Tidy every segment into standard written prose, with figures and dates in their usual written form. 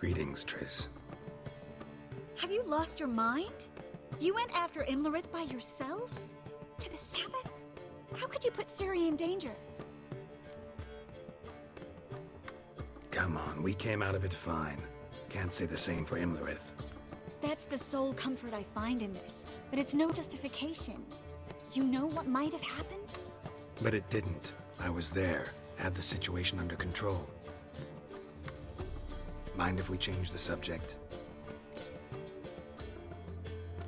Greetings, Triss. Have you lost your mind? You went after Imlerith by yourselves? To the Sabbath? How could you put Ciri in danger? Come on, we came out of it fine. Can't say the same for Imlerith. That's the sole comfort I find in this, but it's no justification. You know what might have happened? But it didn't. I was there, had the situation under control. Mind if we change the subject?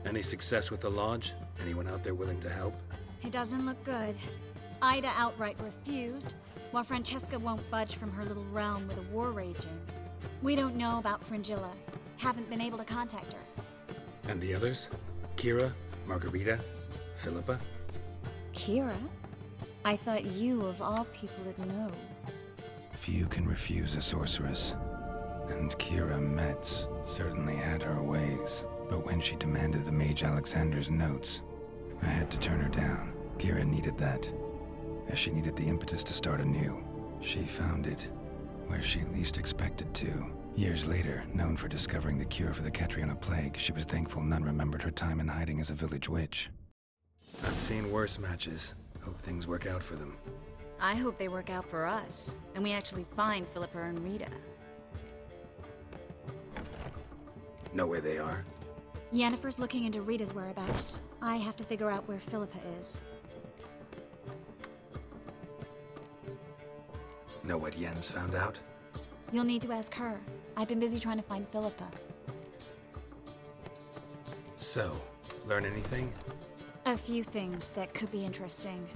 Any success with the Lodge? Anyone out there willing to help? It doesn't look good. Ida outright refused, while Francesca won't budge from her little realm with a war raging. We don't know about Fringilla. Haven't been able to contact her. And the others? Kira? Margarita? Philippa? Kira? I thought you, of all people, would know. Few can refuse a sorceress. And Kira Metz certainly had her ways. But when she demanded the Mage Alexander's notes, I had to turn her down. Kira needed that, as she needed the impetus to start anew. She found it where she least expected to. Years later, known for discovering the cure for the Catriona plague, she was thankful none remembered her time in hiding as a village witch. I've seen worse matches. Hope things work out for them. I hope they work out for us, and we actually find Philippa and Rita. Know where they are? Yennefer's looking into Rita's whereabouts. I have to figure out where Philippa is. Know what Yen's found out? You'll need to ask her. I've been busy trying to find Philippa. So, learn anything? A few things that could be interesting.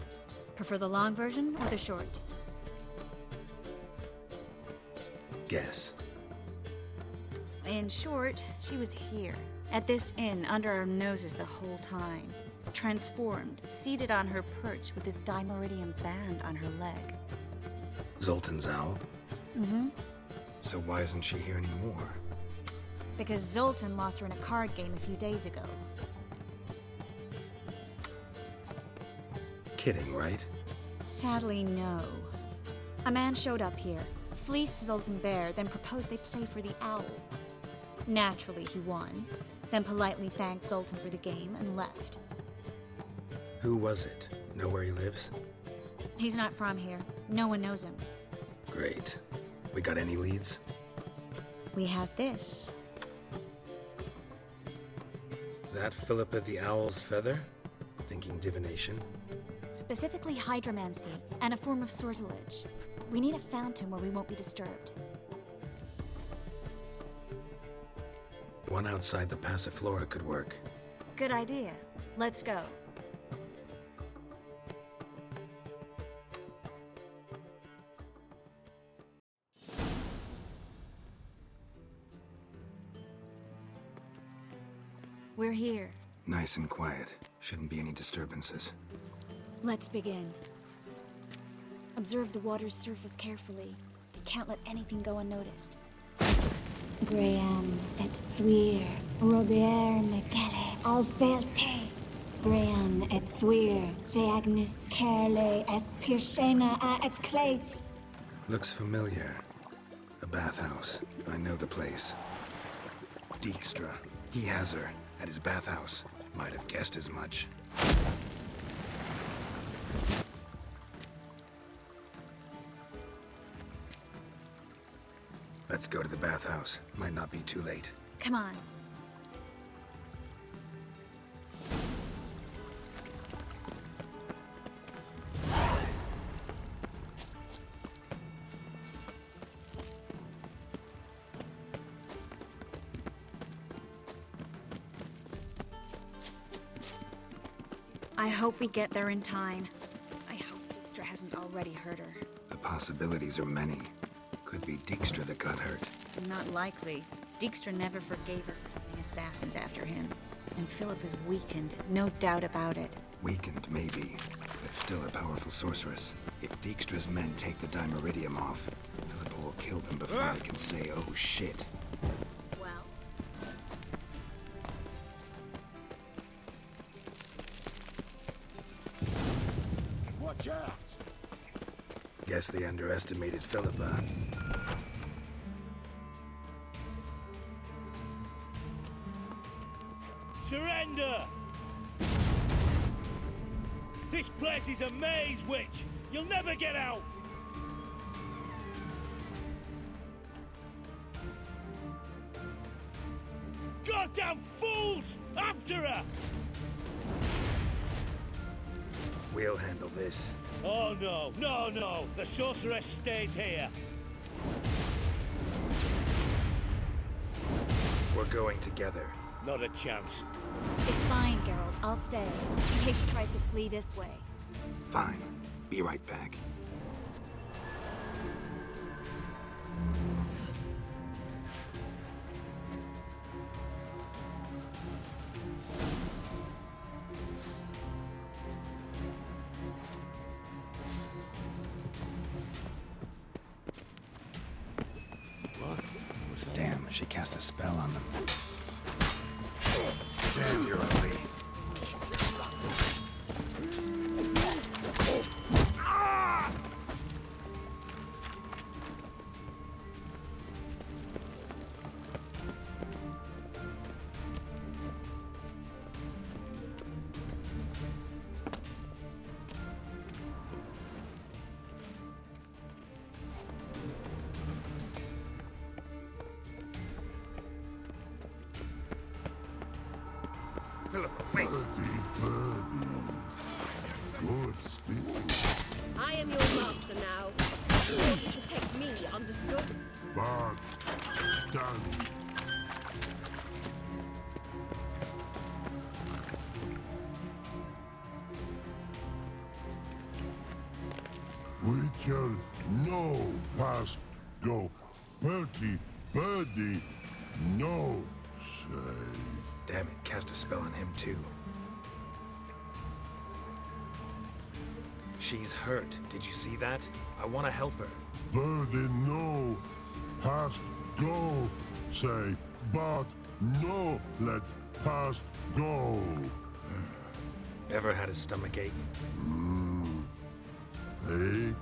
Prefer the long version or the short? Guess. In short, she was here, at this inn, under our noses the whole time. Transformed, seated on her perch with a dimeridium band on her leg. Zoltan's owl? Mm-hmm. So why isn't she here anymore? Because Zoltan lost her in a card game a few days ago. Kidding, right? Sadly, no. A man showed up here, fleeced Zoltan bare, then proposed they play for the owl. Naturally, he won, then politely thanked Zoltan for the game and left. Who was it? Know where he lives? He's not from here. No one knows him. Great. We got any leads? We have this. That Philippa the Owl's feather? Thinking divination? Specifically hydromancy, and a form of sortilege. We need a fountain where we won't be disturbed. One outside the Passiflora could work. Good idea. Let's go. We're here. Nice and quiet. Shouldn't be any disturbances. Let's begin. Observe the water's surface carefully. We can't let anything go unnoticed. Graham et thuir, Robert Mekele, Alfelte. Graham et thuir, Deagnis Kerle, Espirshena a et Clace. Looks familiar. A bathhouse. I know the place. Dijkstra. He has her. At his bathhouse. Might have guessed as much. Let's go to the bathhouse. Might not be too late. Come on. I hope we get there in time. I hope Dijkstra hasn't already hurt her. The possibilities are many. Could be Dijkstra that got hurt. Not likely. Dijkstra never forgave her for sending assassins after him. And Philip is weakened, no doubt about it. Weakened, maybe, but still a powerful sorceress. If Dijkstra's men take the dimeridium off, Philippa will kill them before they can say, oh shit. Well? Watch out! Guess they underestimated Philippa. Surrender! This place is a maze, witch! You'll never get out! Goddamn fools! After her! We'll handle this. Oh no, no, no! The sorceress stays here! We're going together. Not a chance. It's fine, Geralt. I'll stay, in case she tries to flee this way. Fine. Be right back. Damn, she cast a spell on them. Damn, you're ugly. Philip, wait! Good stick. I am your master now. You want to protect me, understood? But stand. Witcher, no past go. Bertie, birdie, no say. Damn it, cast a spell on him too. She's hurt. Did you see that? I want to help her. Birdie, no past go say. But no let past go. Ever had a stomach ache? Ache.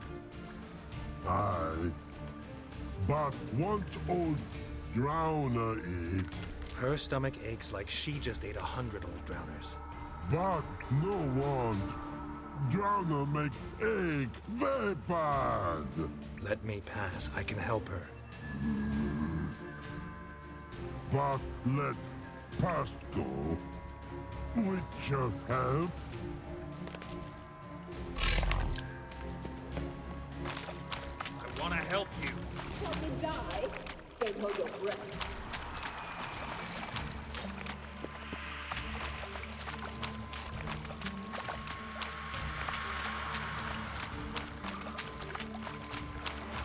Aye. But once old drowner eat. Her stomach aches like she just ate 100 old drowners. But no want. Drowner make ache very bad. Let me pass. I can help her. But let past go. Witcher help. I want to help you. Want to die? Don't hold your breath.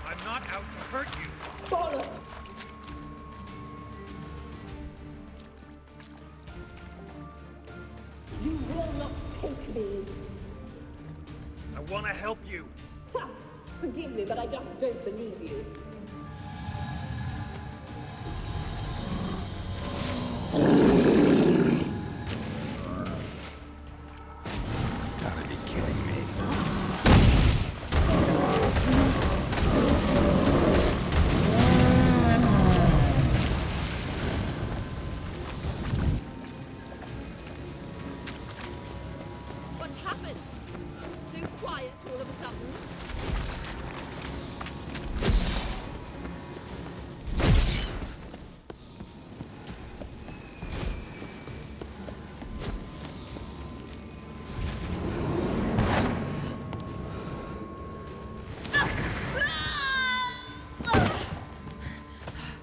I'm not out to hurt you. Bollocks! You will not take me. I want to help you. Ha! Forgive me, but I just don't believe you. Gotta be kidding me. What's happened? So quiet all of a sudden.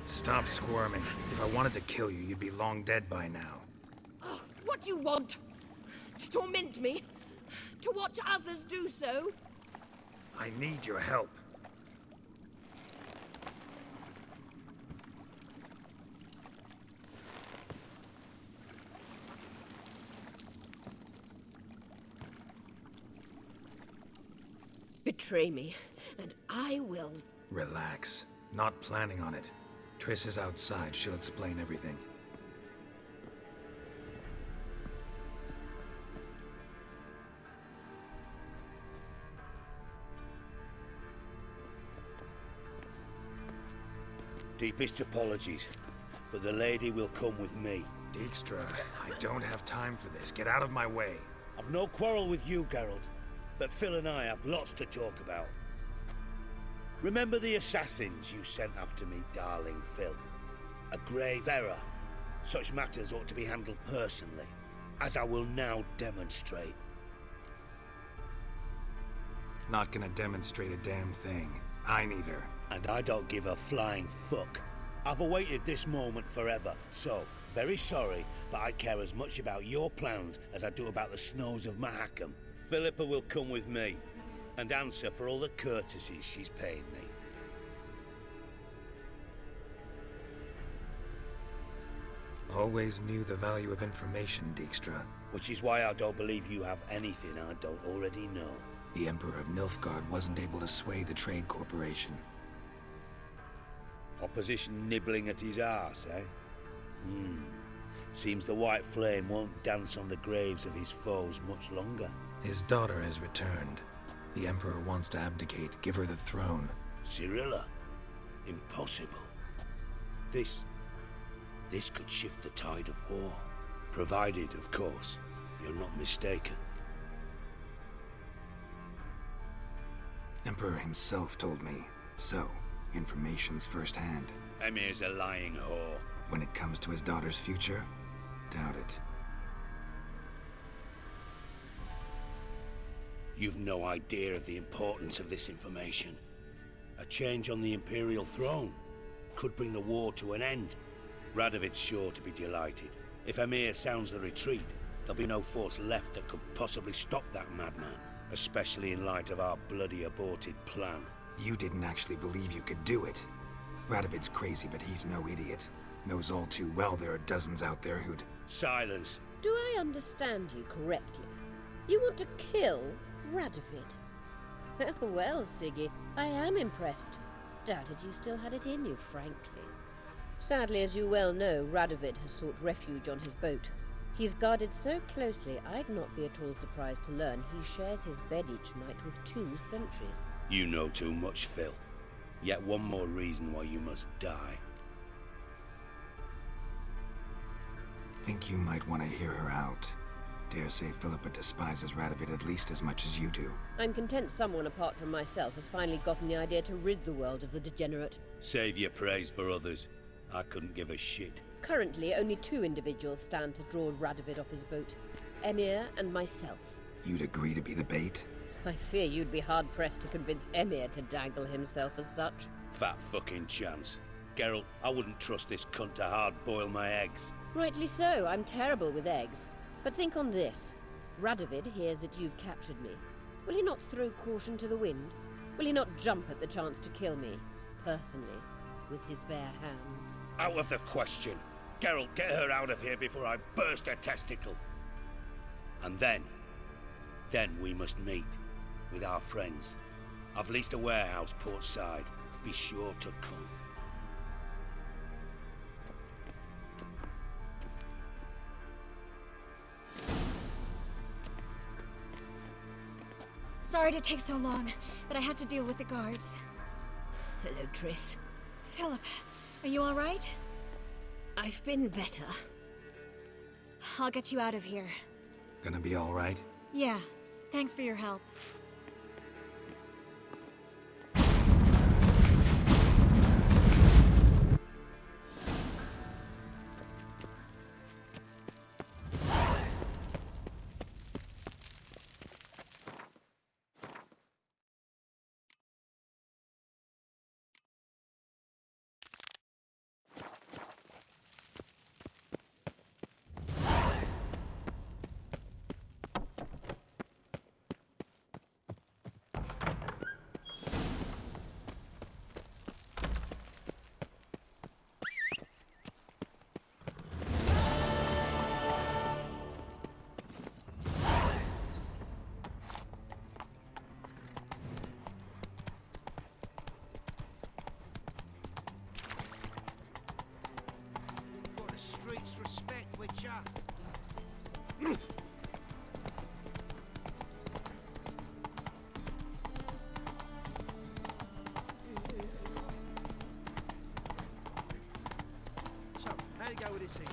Stop squirming. If I wanted to kill you, you'd be long dead by now. Oh, what do you want? To torment me? To watch others do so? I need your help. Betray me, and I will. Relax. Not planning on it. Triss is outside. She'll explain everything. Deepest apologies, but the lady will come with me. Dijkstra, I don't have time for this. Get out of my way. I've no quarrel with you, Geralt, but Phil and I have lots to talk about. Remember the assassins you sent after me, darling Phil? A grave error. Such matters ought to be handled personally, as I will now demonstrate. Not gonna demonstrate a damn thing. I need her. And I don't give a flying fuck. I've awaited this moment forever, so, very sorry, but I care as much about your plans as I do about the snows of Mahakam. Philippa will come with me, and answer for all the courtesies she's paid me. Always knew the value of information, Dijkstra. Which is why I don't believe you have anything I don't already know. The Emperor of Nilfgaard wasn't able to sway the Trade Corporation. Opposition nibbling at his arse, eh? Seems the White Flame won't dance on the graves of his foes much longer. His daughter has returned. The Emperor wants to abdicate, give her the throne. Cyrilla? Impossible. This could shift the tide of war. Provided, of course, you're not mistaken. Emperor himself told me. So, information's firsthand. Emir's a lying whore. When it comes to his daughter's future, doubt it. You've no idea of the importance of this information. A change on the Imperial throne could bring the war to an end. Radovid's sure to be delighted. If Emir sounds the retreat, there'll be no force left that could possibly stop that madman, especially in light of our bloody aborted plan. You didn't actually believe you could do it. Radovid's crazy, but he's no idiot. Knows all too well there are dozens out there who'd... Silence. Do I understand you correctly? You want to kill Radovid? Well, Siggy, I am impressed. Doubted you still had it in you, frankly. Sadly, as you well know, Radovid has sought refuge on his boat. He's guarded so closely, I'd not be at all surprised to learn he shares his bed each night with 2 sentries. You know too much, Phil. Yet one more reason why you must die. Think you might want to hear her out. Dare say Philippa despises Radovid at least as much as you do. I'm content someone apart from myself has finally gotten the idea to rid the world of the degenerate. Save your praise for others. I couldn't give a shit. Currently, only 2 individuals stand to draw Radovid off his boat. Emir and myself. You'd agree to be the bait? I fear you'd be hard-pressed to convince Emir to dangle himself as such. Fat fucking chance. Geralt, I wouldn't trust this cunt to hard-boil my eggs. Rightly so, I'm terrible with eggs. But think on this. Radovid hears that you've captured me. Will he not throw caution to the wind? Will he not jump at the chance to kill me, personally, with his bare hands? Out of the question. Geralt, get her out of here before I burst her testicle. And then we must meet with our friends. I've leased a warehouse portside. Be sure to come. Sorry to take so long, but I had to deal with the guards. Hello, Triss. Philip, are you all right? I've been better. I'll get you out of here. Gonna be all right? Yeah, thanks for your help. Streets respect with ya. So, how'd it go with this thing?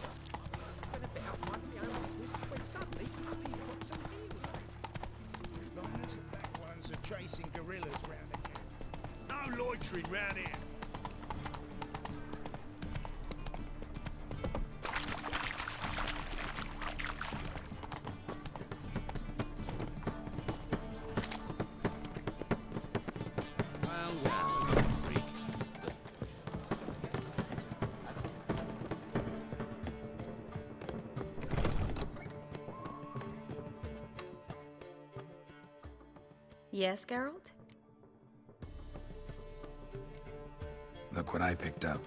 minding my own business when suddenly up he pops and heels me. Liners and black ones are chasing gorillas round the camp. No loitering round here. Yes, Geralt? Look what I picked up.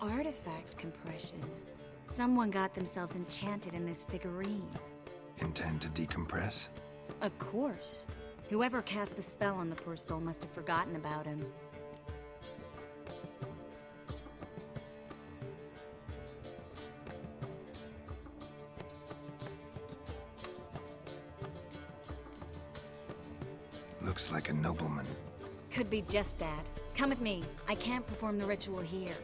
Artifact compression. Someone got themselves enchanted in this figurine. Intend to decompress? Of course. Whoever cast the spell on the poor soul must have forgotten about him. Looks like a nobleman. Could be just that. Come with me. I can't perform the ritual here.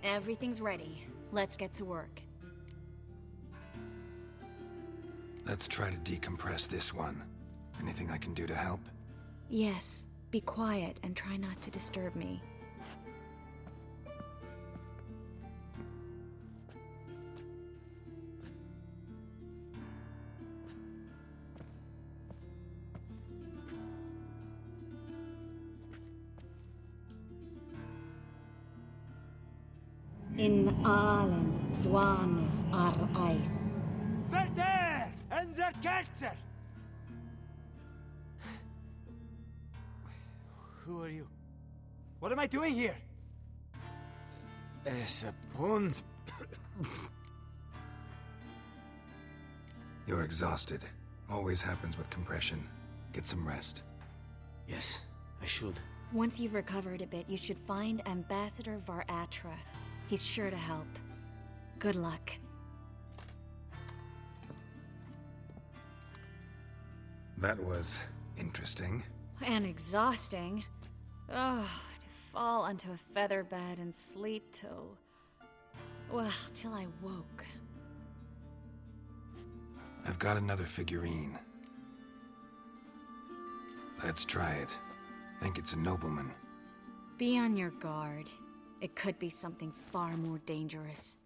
Everything's ready. Let's get to work. Let's try to decompress this one. Anything I can do to help? Yes. Be quiet and try not to disturb me. In allen dwane ar eis. They're there! And they're Ketzer! Who are you? What am I doing here? Es a pond. You're exhausted. Always happens with compression. Get some rest. Yes, I should. Once you've recovered a bit, you should find Ambassador Varatra. He's sure to help. Good luck. That was interesting. And exhausting. Oh, to fall onto a feather bed and sleep till... well, till I woke. I've got another figurine. Let's try it. Think it's a nobleman. Be on your guard. It could be something far more dangerous.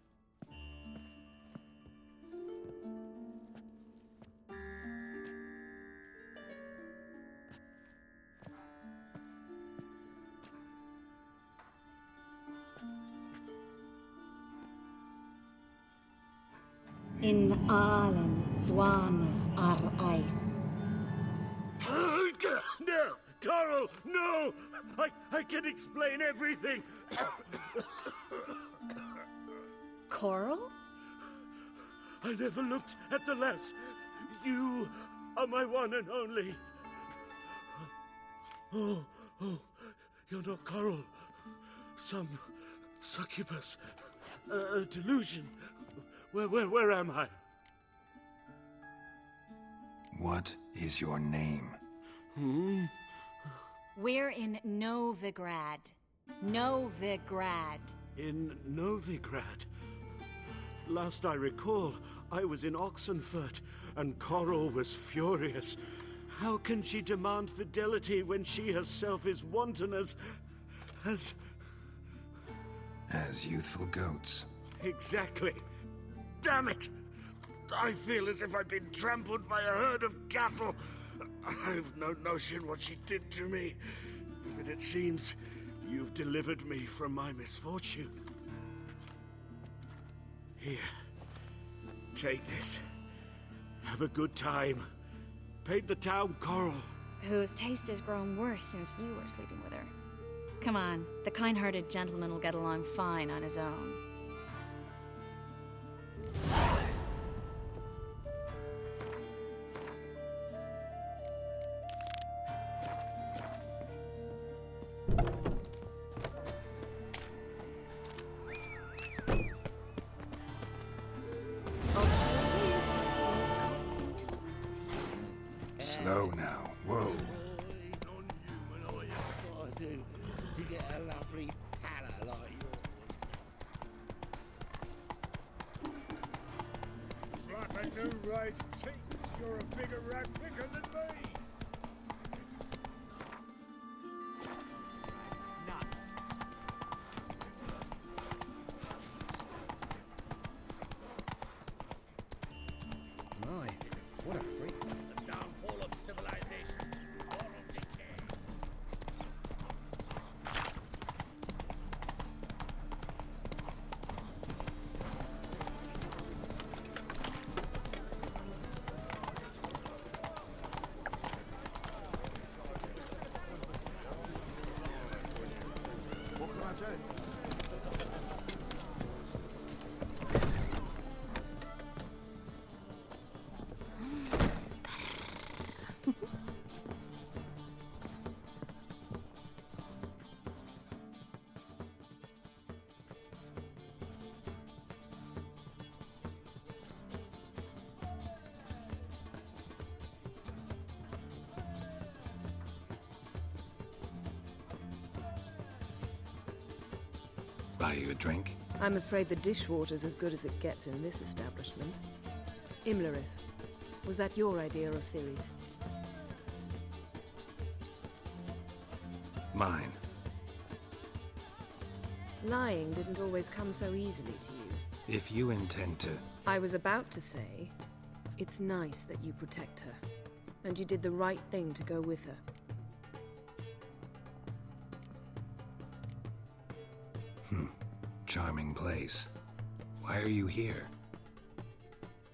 In allen dwane ar eis. No! Carl, no! I can explain everything! Coral? I never looked at the lass. You are my one and only. Oh, you're not Coral. Some succubus. A delusion. Where am I? What is your name? We're in Novigrad. Novigrad. In Novigrad. Last I recall, I was in Oxenfurt, and Coral was furious. How can she demand fidelity when she herself is wanton as youthful goats. Exactly. Damn it! I feel as if I've been trampled by a herd of cattle. I've no notion what she did to me, but it seems you've delivered me from my misfortune. Here, take this. Have a good time. Paint the town Coral. Whose taste has grown worse since you were sleeping with her. Come on, the kind-hearted gentleman will get along fine on his own. Whoa now, whoa. Non-human, all you gotta do to get a lovely pallor like yours. It's like a new race teeth. You're a bigger rat picker than me. My, what a freak. The downfall of civilization. Moral decay. What can I do? Buy you a drink? I'm afraid the dishwater's as good as it gets in this establishment. Imlerith, was that your idea or Ciri's? Mine. Lying didn't always come so easily to you. If you intend to... I was about to say, it's nice that you protect her. And you did the right thing to go with her. Charming place. Why are you here?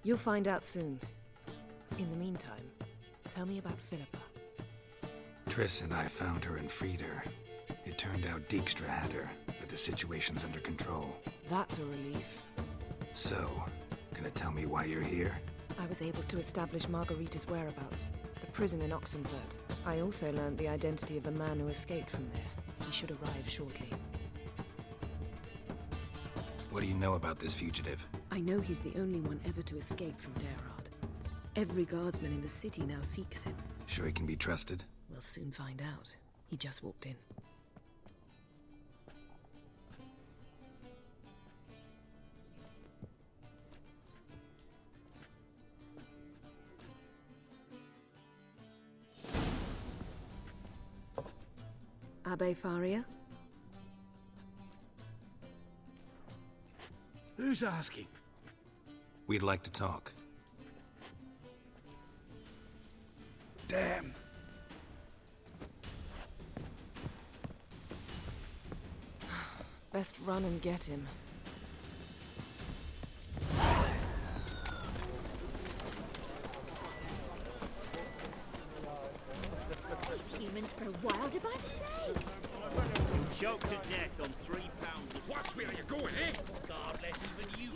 You'll find out soon. In the meantime, tell me about Philippa. Triss and I found her and freed her. It turned out Dijkstra had her, but the situation's under control. That's a relief. So, gonna tell me why you're here? I was able to establish Margarita's whereabouts, the prison in Oxenfurt. I also learned the identity of a man who escaped from there. He should arrive shortly. What do you know about this fugitive? I know he's the only one ever to escape from Derard. Every guardsman in the city now seeks him. Sure he can be trusted? We'll soon find out. He just walked in. Abbe Faria? Who's asking? We'd like to talk. Damn. Best run and get him. These humans grow wilder by the day. Choked to death on 3 pounds of... Watch where you're going, eh? God, let even you...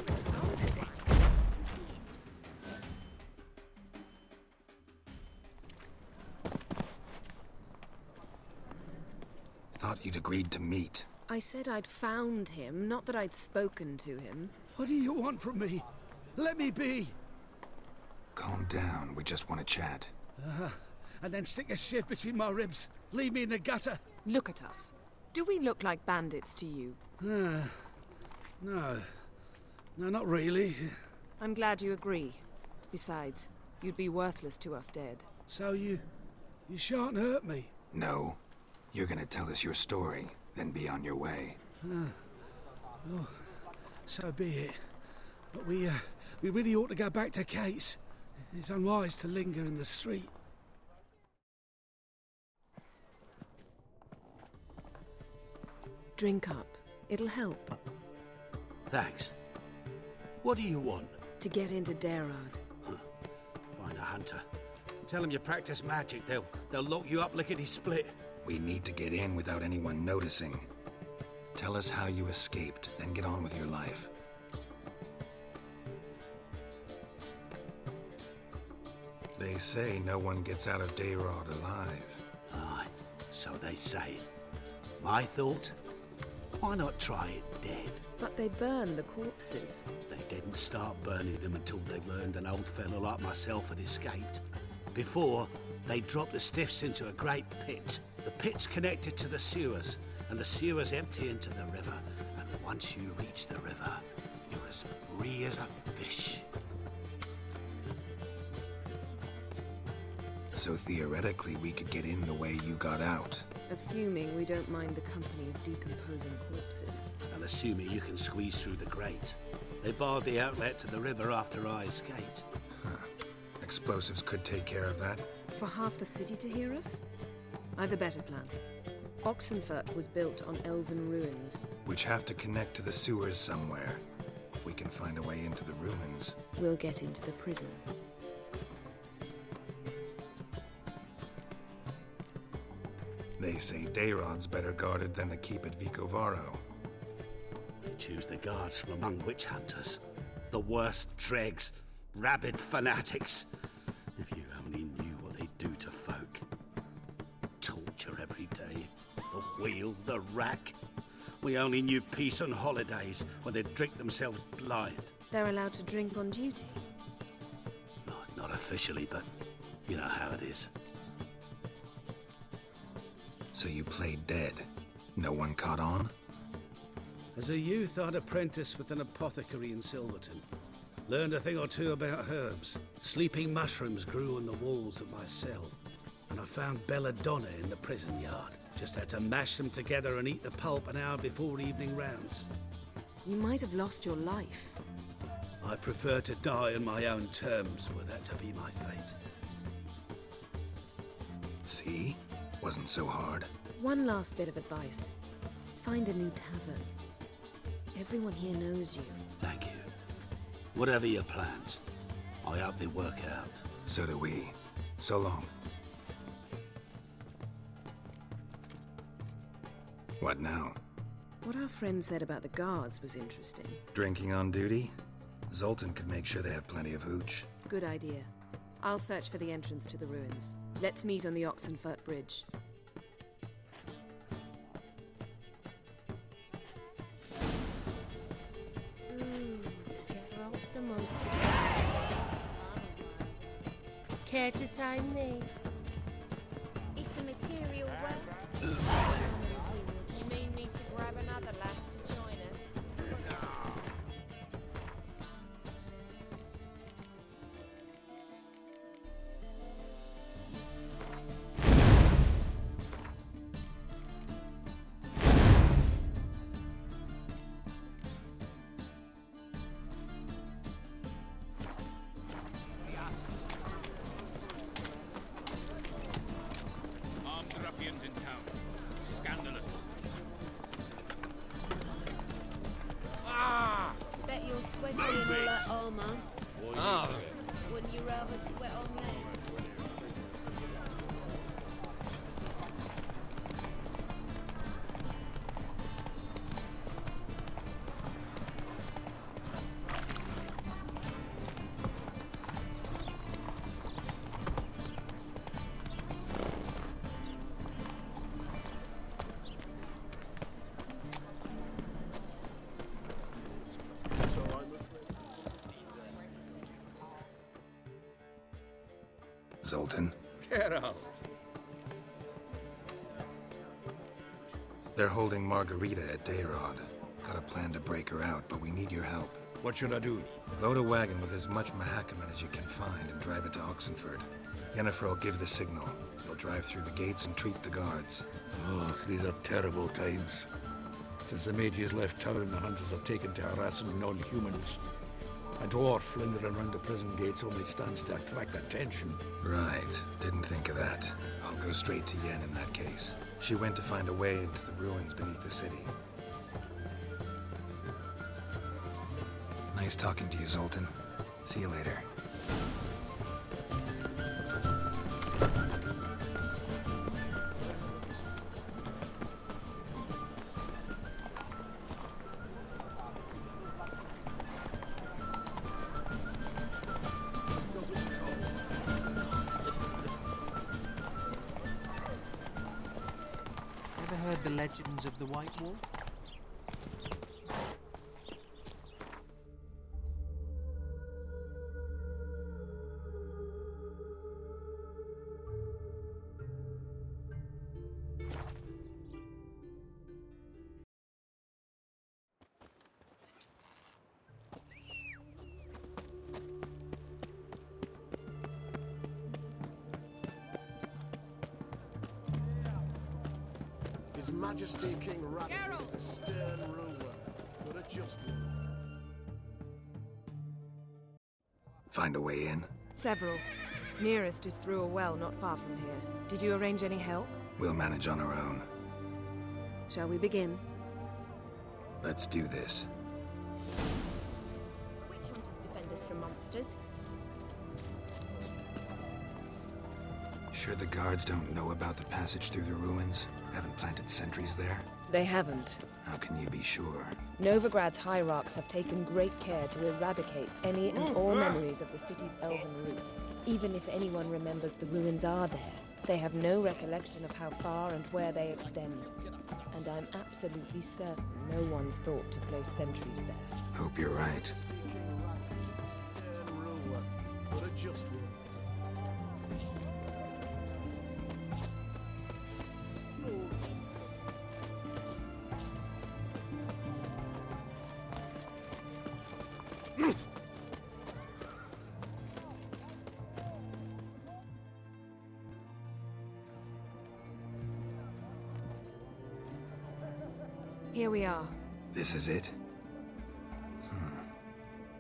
Thought you'd agreed to meet. I said I'd found him, not that I'd spoken to him. What do you want from me? Let me be. Calm down, we just want to chat. And then stick a sieve between my ribs. Leave me in the gutter. Look at us. Do we look like bandits to you? No. No, not really. I'm glad you agree. Besides, you'd be worthless to us dead. So you shan't hurt me. No. You're gonna tell us your story, then be on your way. Oh, so be it. But we really ought to go back to Kate's. It's unwise to linger in the street. Drink up. It'll help. Thanks. What do you want? To get into Derard. Find a hunter. Tell them you practice magic. They'll lock you up lickety-split. We need to get in without anyone noticing. Tell us how you escaped, then get on with your life. They say no one gets out of Derard alive. Aye, so they say. My thought? Why not try it dead? But they burn the corpses. They didn't start burning them until they learned an old fellow like myself had escaped. Before, they dropped the stiffs into a great pit. The pit's connected to the sewers, and the sewers empty into the river. And once you reach the river, you're as free as a fish. So theoretically, we could get in the way you got out. Assuming we don't mind the company of decomposing corpses. And assuming you can squeeze through the grate. They barred the outlet to the river after I escaped. Huh. Explosives could take care of that. For half the city to hear us? I've a better plan. Oxenfurt was built on elven ruins. Which have to connect to the sewers somewhere. If we can find a way into the ruins. We'll get into the prison. They say Dayrod's better guarded than the keep at Vicovaro. They choose the guards from among witch hunters. The worst dregs, rabid fanatics. If you only knew what they do to folk. Torture every day. The wheel, the rack. We only knew peace on holidays when they'd drink themselves blind. They're allowed to drink on duty? Not officially, but you know how it is. So you played dead? No one caught on? As a youth, I'd apprenticed with an apothecary in Silverton. Learned a thing or two about herbs. Sleeping mushrooms grew on the walls of my cell. And I found belladonna in the prison yard. Just had to mash them together and eat the pulp an hour before evening rounds. You might have lost your life. I prefer to die on my own terms, were that to be my fate. See? Wasn't so hard. One last bit of advice. Find a new tavern. Everyone here knows you. Thank you. Whatever your plans, I hope they work out. So do we. So long. What now? What our friend said about the guards was interesting. Drinking on duty? Zoltan could make sure they have plenty of hooch. Good idea. I'll search for the entrance to the ruins. Let's meet on the Oxenfurt Bridge. Ooh, get her out the monster side. Care to time me? Is the material well? You mean me to grab another lass to join us? Armed ruffians in town. Scandalous. Bet you're sweating in all that armor. Wouldn't you rather sweat on me? Zoltan? Get out. They're holding Margarita at Dayrod. Got a plan to break her out, but we need your help. What should I do? Load a wagon with as much Mahakaman as you can find and drive it to Oxenfurt. Yennefer will give the signal. You'll drive through the gates and treat the guards. Oh, these are terrible times. Since the mages left town, the hunters have taken to harassing non-humans. A dwarf lingering around the prison gates only stands to attract attention. Right. Didn't think of that. I'll go straight to Yen in that case. She went to find a way into the ruins beneath the city. Nice talking to you, Zoltan. See you later. Ever heard the legends of the White Wolf? His Majesty King Radovid is a stern ruler, but a just one. Find a way in? Several. Nearest is through a well not far from here. Did you arrange any help? We'll manage on our own. Shall we begin? Let's do this. The witch hunters defend us from monsters. Sure the guards don't know about the passage through the ruins? Haven't planted sentries there? They haven't. How can you be sure? Novigrad's hierarchs have taken great care to eradicate any and all memories of the city's elven roots. Even if anyone remembers the ruins are there, they have no recollection of how far and where they extend. And I'm absolutely certain no one's thought to place sentries there. Hope you're right. King Radovid is a stern ruler, but a just one. Here we are. This is it?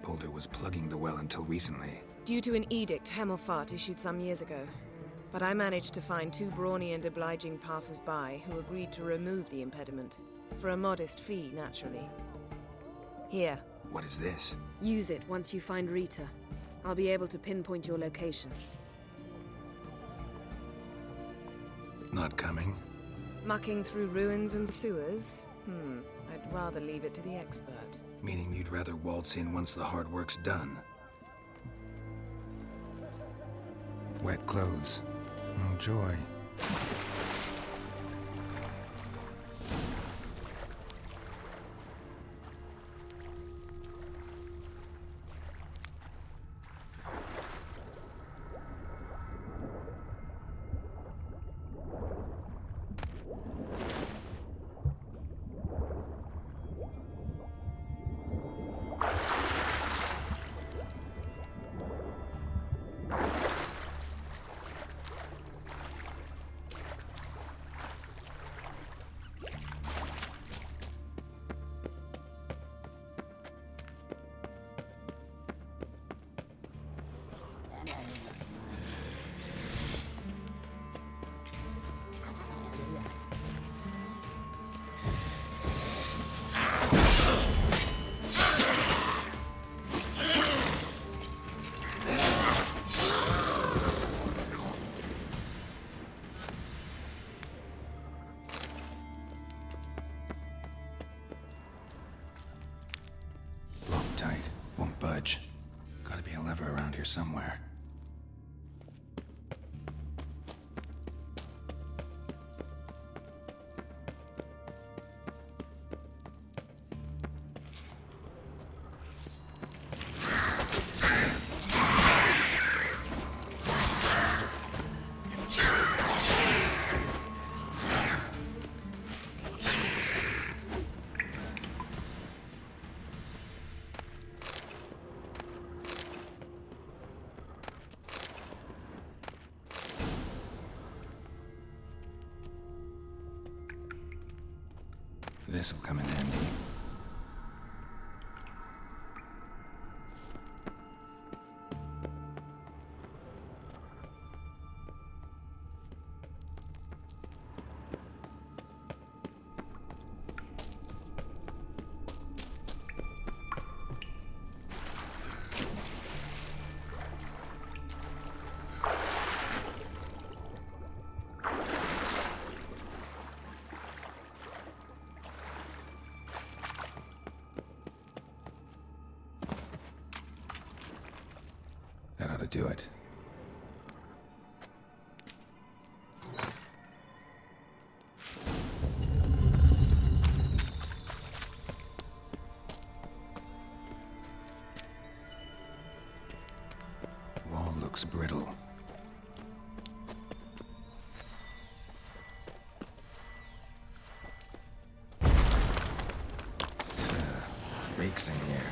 Boulder was plugging the well until recently. Due to an edict Hemelfart issued some years ago. But I managed to find two brawny and obliging passers-by who agreed to remove the impediment. For a modest fee, naturally. Here. What is this? Use it once you find Rita. I'll be able to pinpoint your location. Not coming? Mucking through ruins and sewers? I'd rather leave it to the expert. Meaning you'd rather waltz in once the hard work's done. Wet clothes. Oh, joy. Gotta be a lever around here somewhere. This'll come in handy. That ought to do it. Wall looks brittle. Reeks in here.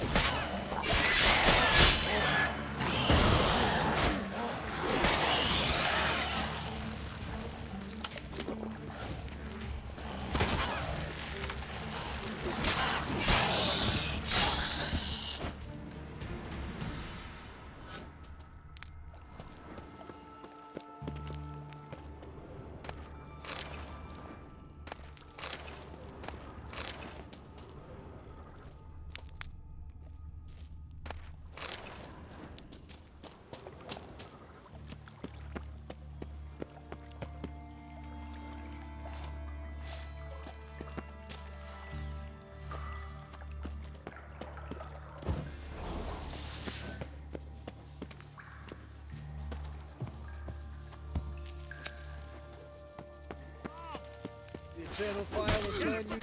eternal fire will turn you...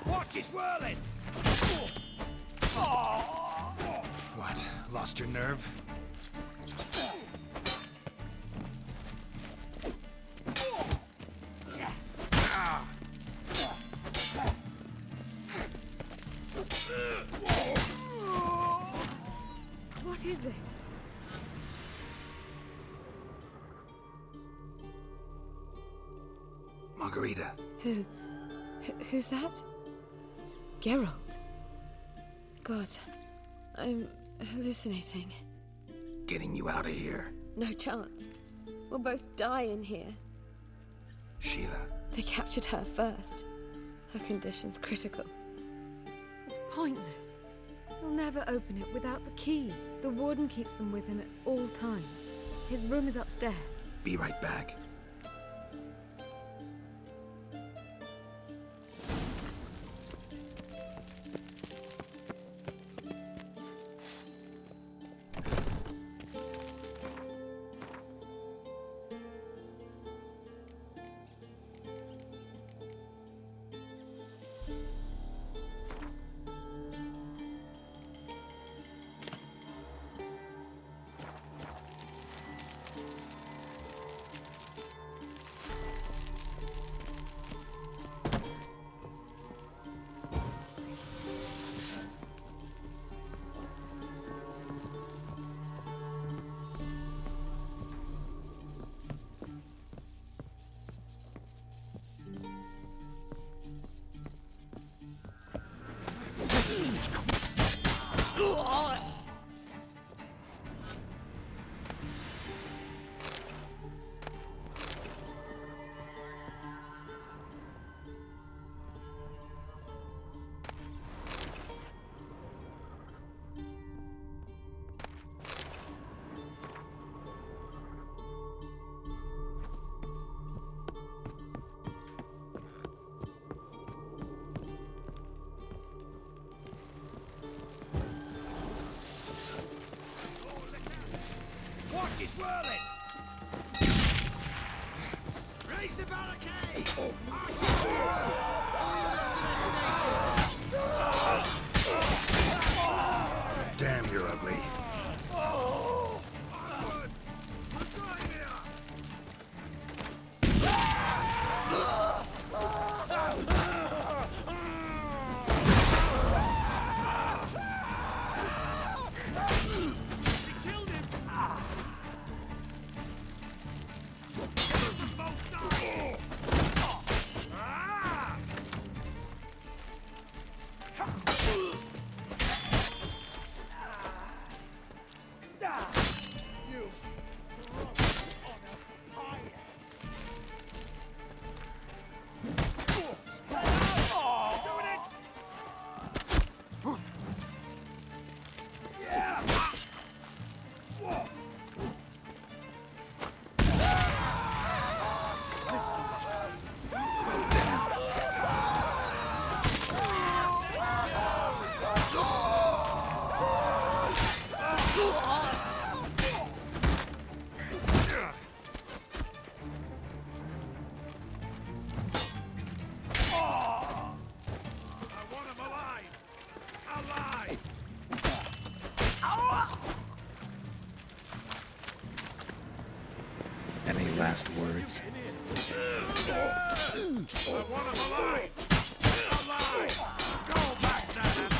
Watch it swirling! What? Lost your nerve? What is this? Margarita. Who's that? Geralt. God, I'm hallucinating. Getting you out of here. No chance. We'll both die in here. Sheila. They captured her first. Her condition's critical. It's pointless. He'll never open it without the key. The warden keeps them with him at all times. His room is upstairs. Be right back. Watch it swirling! Raise the barricade! March it forward! Damn, you're ugly. Any last words? I want him alive! Alive! Go back there!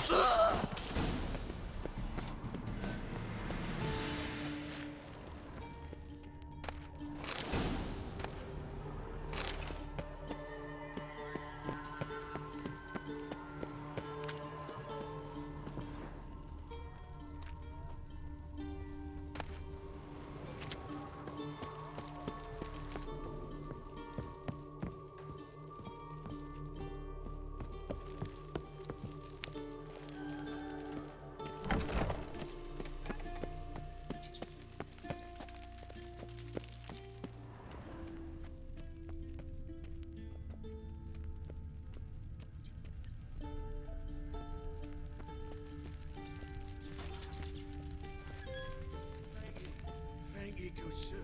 sir.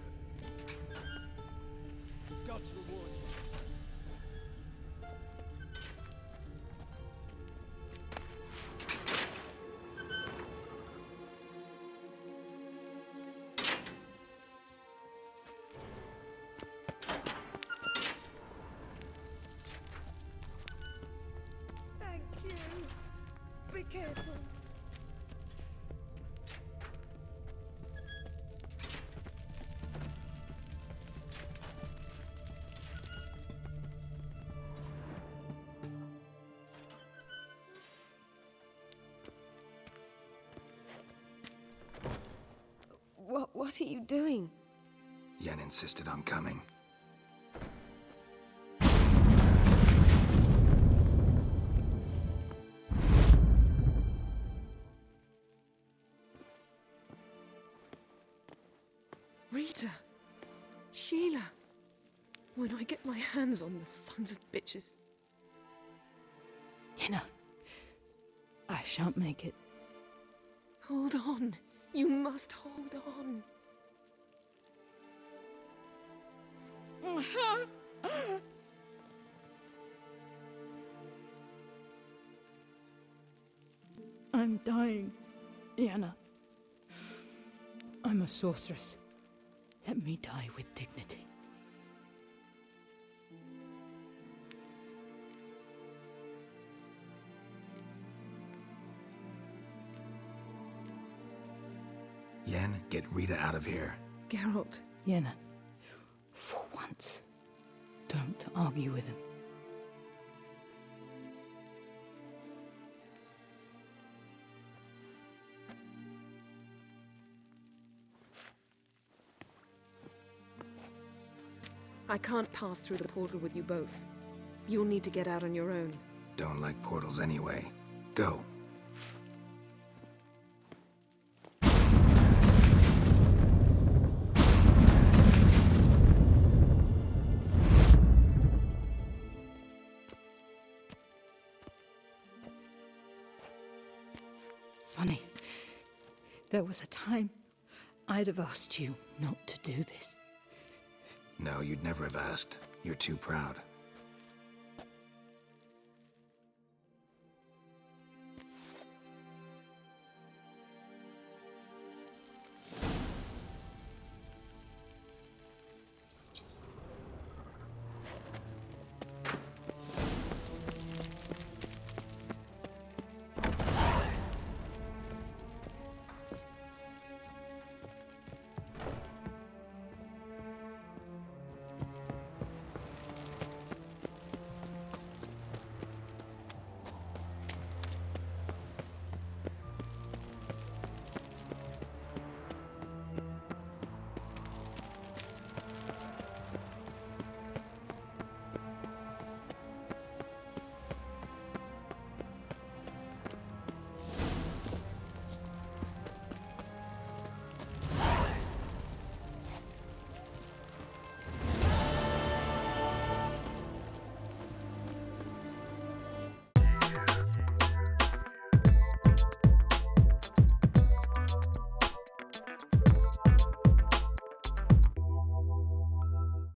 The gods reward you. Thank you. Be careful. What are you doing? Yen insisted on coming. Rita. Sheila. When I get my hands on the sons of bitches. Yenna, I shan't make it. Hold on. You must hold on. I'm dying, Yenna. I'm a sorceress. Let me die with dignity. Yen, get Rita out of here. Geralt. Yenna, for once, don't argue with him. I can't pass through the portal with you both. You'll need to get out on your own. Don't like portals anyway. Go. Funny. There was a time I'd have asked you not to do this. No, you'd never have asked. You're too proud.